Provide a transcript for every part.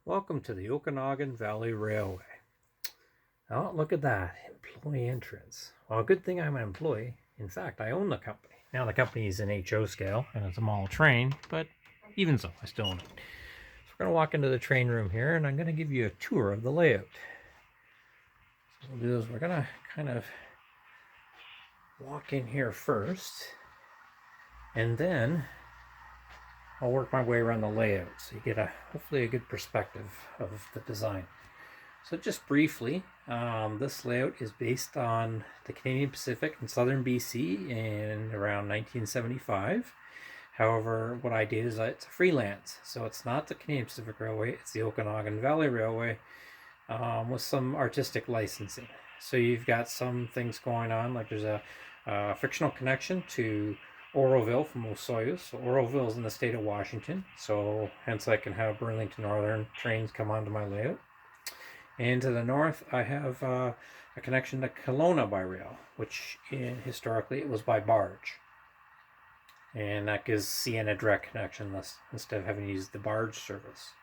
Welcome to the Okanagan Valley Railway. Oh, look at that, employee entrance. Well, good thing I'm an employee. In fact, I own the company. Now, the company is in HO scale, and it's a model train, but even so, I still own it. So we're going to walk into the train room here, and I'm going to give you a tour of the layout. So what we'll do is we're going to kind of walk in here first, and then I'll work my way around the layout so you get hopefully a good perspective of the design. So just briefly, this layout is based on the Canadian Pacific in southern BC in around 1975. However, what I did is it's a freelance, so it's not the Canadian Pacific Railway, it's the Okanagan Valley Railway with some artistic licensing. So you've got some things going on, like there's a fictional connection to Oroville from Osoyoos. So Oroville is in the state of Washington, so hence I can have Burlington Northern trains come onto my layout. And to the north, I have a connection to Kelowna by rail, which historically it was by barge. And that gives CN a direct connection instead of having to use the barge service.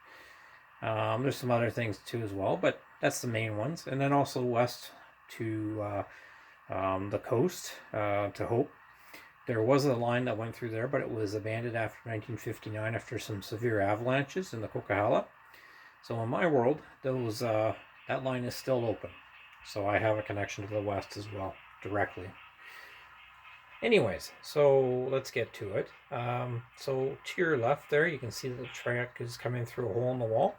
There's some other things too as well, but that's the main ones. And then also west to the coast, to Hope. There was a line that went through there, but it was abandoned after 1959 after some severe avalanches in the Coquihalla. So in my world, that line is still open. So I have a connection to the west as well, directly. Anyways, so let's get to it. So to your left there, you can see the track is coming through a hole in the wall.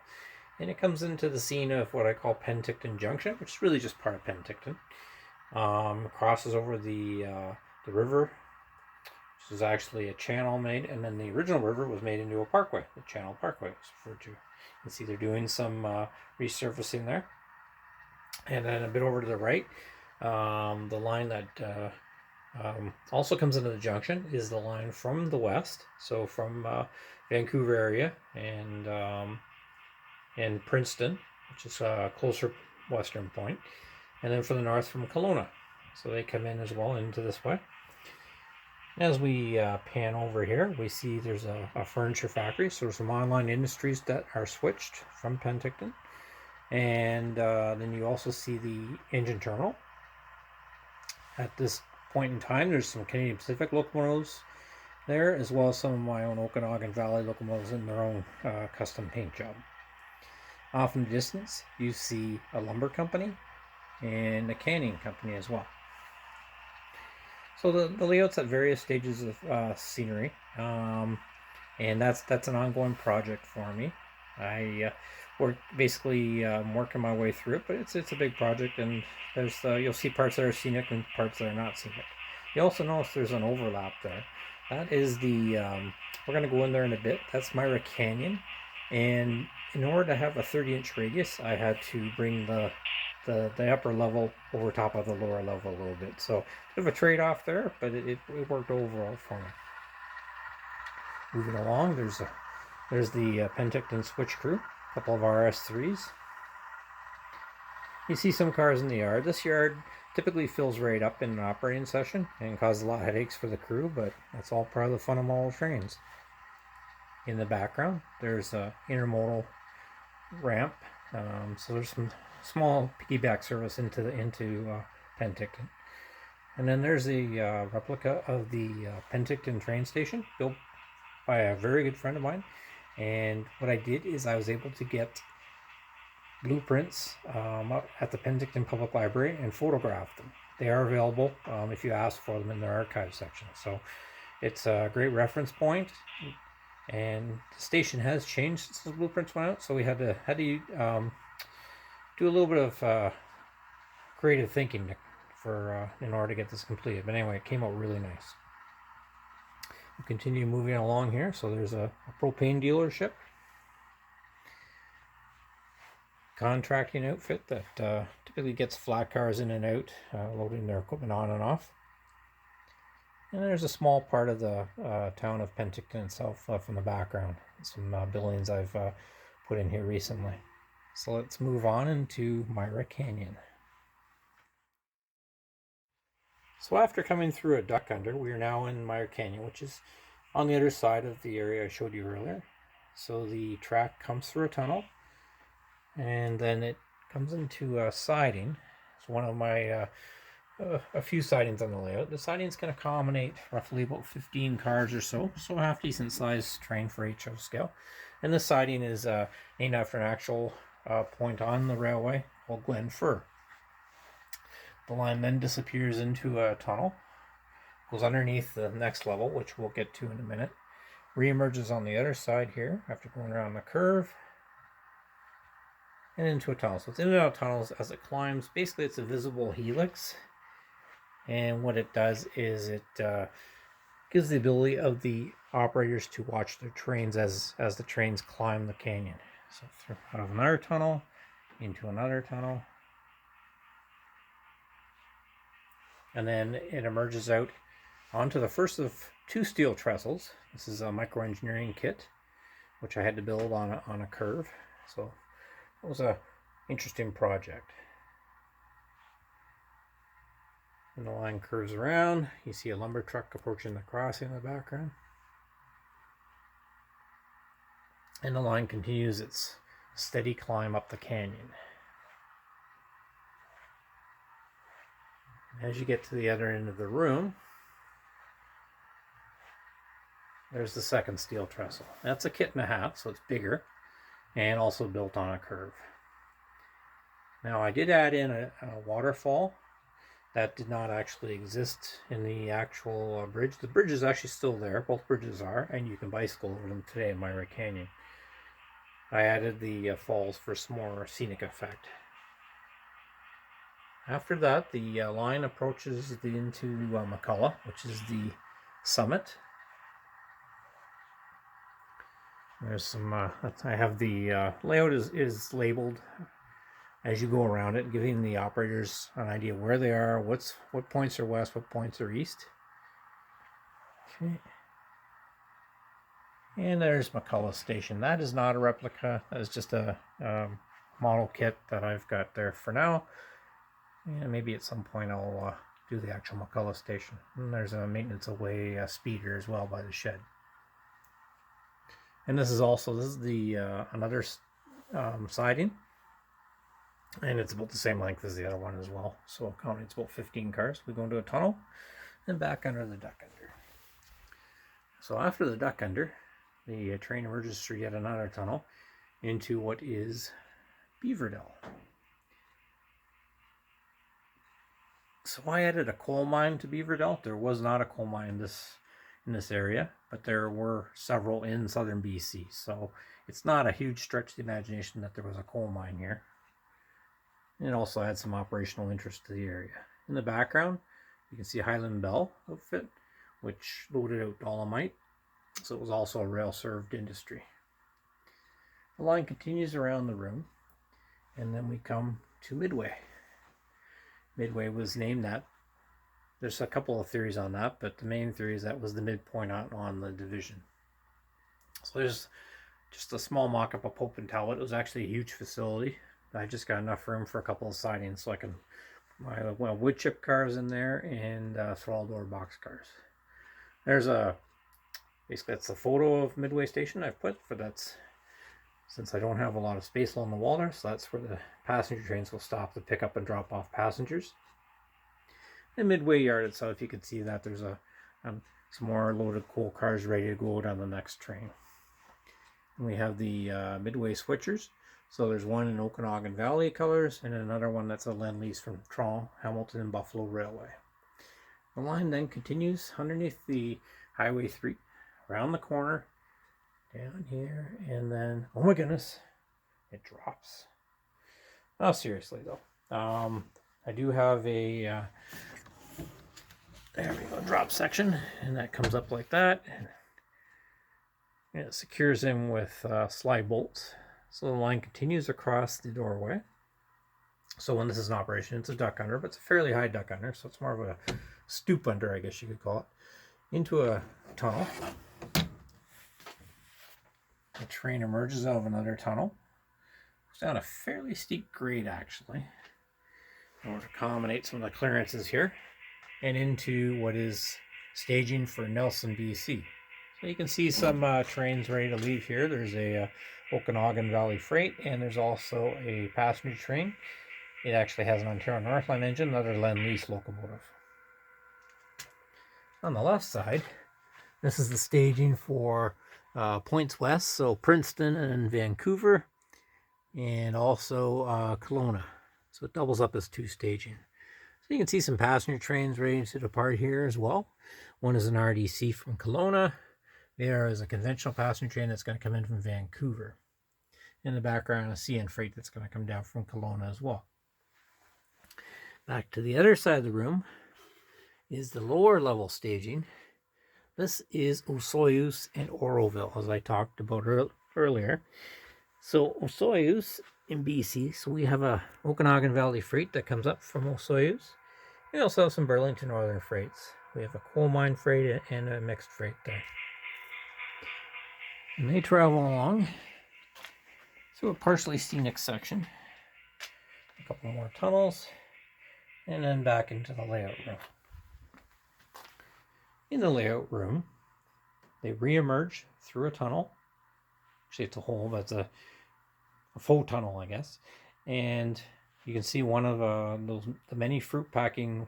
And it comes into the scene of what I call Penticton Junction, which is really just part of Penticton. Crosses over the river, which is actually a channel made, and then the original river was made into a parkway. The Channel Parkway was referred to. You can see they're doing some resurfacing there. And then a bit over to the right, the line that also comes into the junction is the line from the west, so from Vancouver area and Princeton, which is a closer western point, and then from the north from Kelowna. So they come in as well into this way. As we pan over here, we see there's a furniture factory. So there's some online industries that are switched from Penticton. And then you also see the engine terminal. At this point in time, there's some Canadian Pacific locomotives there, as well as some of my own Okanagan Valley locomotives in their own custom paint job. Off in the distance, you see a lumber company and a canning company as well. So the layout's at various stages of scenery, and that's an ongoing project for me. I working my way through it, but it's a big project, and there's you'll see parts that are scenic and parts that are not scenic. You also notice there's an overlap there. That is the we're going to go in there in a bit. That's Myra Canyon, and in order to have a 30-inch radius, I had to bring the upper level over top of the lower level a little bit. So a bit of a trade-off there, but it worked overall for me. Moving along, there's the Penticton switch crew, a couple of RS3s. You see some cars in the yard. This yard typically fills right up in an operating session and causes a lot of headaches for the crew, but that's all part of the fun of model trains. In the background, there's a intermodal ramp, so there's some small piggyback service into Penticton. And then there's a replica of the Penticton train station built by a very good friend of mine. And what I did is I was able to get blueprints up at the Penticton Public Library and photograph them. They are available if you ask for them in their archive section. So it's a great reference point. And the station has changed since the blueprints went out, so we had to do a little bit of creative thinking in order to get this completed. But anyway, it came out really nice. We'll continue moving along here. So there's a propane dealership, contracting outfit that typically gets flat cars in and out, loading their equipment on and off. And there's a small part of the town of Penticton itself from the background. Some buildings I've put in here recently. So let's move on into Myra Canyon. So after coming through a duck under, we are now in Meyer Canyon, which is on the other side of the area I showed you earlier. So the track comes through a tunnel, and then it comes into siding. It's one of my a few sidings on the layout. The siding is going to accommodate roughly about 15 cars or so, so a half decent sized train for HO scale. And the siding is named after an actual point on the railway called Glen Fir. The line then disappears into a tunnel, goes underneath the next level, which we'll get to in a minute, re-emerges on the other side here after going around the curve, and into a tunnel. So it's in and out of tunnels as it climbs. Basically, it's a visible helix. And what it does is it gives the ability of the operators to watch their trains as the trains climb the canyon. So through out of another tunnel, into another tunnel. And then it emerges out onto the first of 2 steel trestles. This is a micro-engineering kit, which I had to build on a curve. So it was an interesting project. And the line curves around. You see a lumber truck approaching the crossing in the background. And the line continues its steady climb up the canyon. As you get to the other end of the room, there's the second steel trestle. That's a kit and a half, so it's bigger, and also built on a curve. Now I did add in a waterfall that did not actually exist in the actual bridge. The bridge is actually still there. Both bridges are, and you can bicycle over them today in Myra Canyon. I added the falls for some more scenic effect. After that, the line approaches into McCullough, which is the summit. There's some, I have the layout is labeled as you go around it, giving the operators an idea where they are, what points are west, what points are east. Okay. And there's McCullough Station. That is not a replica. That is just a model kit that I've got there for now. And maybe at some point I'll do the actual McCullough Station. And there's a maintenance away speeder as well by the shed. And this is the another siding. And it's about the same length as the other one as well. So counting, it's about 15 cars. We go into a tunnel and back under the duck under. So after the duck under, the train emerges through yet another tunnel into what is Beaverdell. So I added a coal mine to Beaverdell. There was not a coal mine in this area, but there were several in southern BC. So it's not a huge stretch of the imagination that there was a coal mine here. It also had some operational interest to the area. In the background, you can see a Highland Bell outfit, which loaded out dolomite. So it was also a rail-served industry. The line continues around the room, and then we come to Midway. Midway was named that. There's a couple of theories on that, but the main theory is that was the midpoint on the division. So there's just a small mock-up of Pope and Talbot. It was actually a huge facility. I just got enough room for a couple of sidings, so I can put my wood chip cars in there and throttle door box cars. There's basically that's a photo of Midway Station I've put for that's since I don't have a lot of space along the wall there, so that's where the passenger trains will stop to pick up and drop off passengers. The Midway Yard itself, you can see that there's some more loaded coal cars ready to go down the next train. And we have the Midway switchers. So there's one in Okanagan Valley colors and another one that's a Lend-Lease from Toronto, Hamilton, and Buffalo Railway. The line then continues underneath the Highway 3, around the corner, down here, and then, oh my goodness, it drops. Oh, seriously though. I do have a, there we go, drop section, and that comes up like that. And it secures in with slide bolts. So the line continues across the doorway. So when this is in operation, it's a duck under, but it's a fairly high duck under, so it's more of a stoop under, I guess you could call it, into a tunnel. The train emerges out of another tunnel. It's down a fairly steep grade, actually, in order to accommodate some of the clearances here, and into what is staging for Nelson, BC. You can see some trains ready to leave here. There's a Okanagan Valley Freight, and there's also a passenger train. It actually has an Ontario Northland engine, another Lend-Lease locomotive. On the left side, this is the staging for points west, so Princeton and Vancouver, and also Kelowna. So it doubles up as two staging. So you can see some passenger trains ready to depart here as well. One is an RDC from Kelowna. There is a conventional passenger train that's going to come in from Vancouver. In the background, a CN freight that's going to come down from Kelowna as well. Back to the other side of the room is the lower level staging. This is Osoyoos and Oroville, as I talked about earlier. So Osoyoos in BC, so we have a Okanagan Valley freight that comes up from Osoyoos. We also have some Burlington Northern freights. We have a coal mine freight and a mixed freight there. And they travel along through a partially scenic section. A couple more tunnels, and then back into the layout room. In the layout room, they re-emerge through a tunnel. Actually, it's a hole, but it's a faux tunnel, I guess. And you can see one of the many fruit packing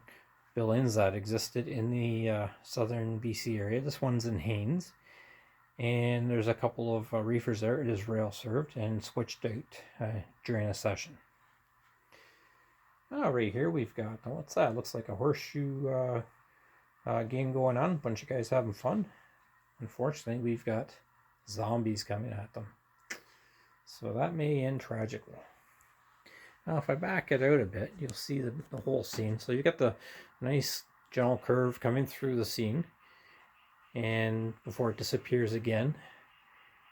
buildings that existed in the southern BC area. This one's in Haines. And there's a couple of reefers there. It is rail served and switched out during a session. Right here we've got, what's that? Looks like a horseshoe game going on. A bunch of guys having fun. Unfortunately, we've got zombies coming at them. So that may end tragically. Now, if I back it out a bit, you'll see the whole scene. So you've got the nice general curve coming through the scene, and before it disappears again.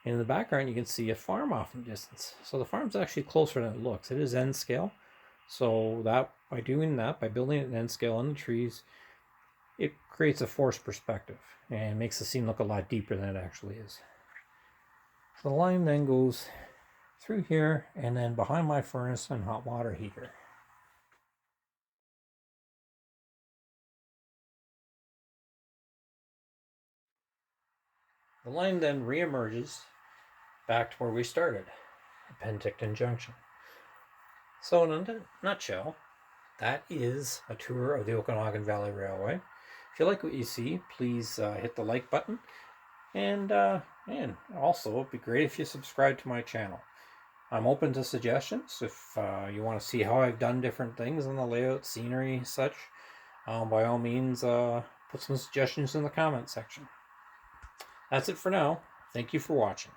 In the background, you can see a farm off in the distance. So the farm's actually closer than it looks. It is N scale. So that by doing that, by building it in N scale on the trees, it creates a forced perspective and makes the scene look a lot deeper than it actually is. So the line then goes through here and then behind my furnace and hot water heater. The line then re-emerges back to where we started, at Penticton Junction. So in a nutshell, that is a tour of the Okanagan Valley Railway. If you like what you see, please hit the like button. And also, it'd be great if you subscribe to my channel. I'm open to suggestions. If you want to see how I've done different things in the layout, scenery, such, by all means, put some suggestions in the comment section. That's it for now. Thank you for watching.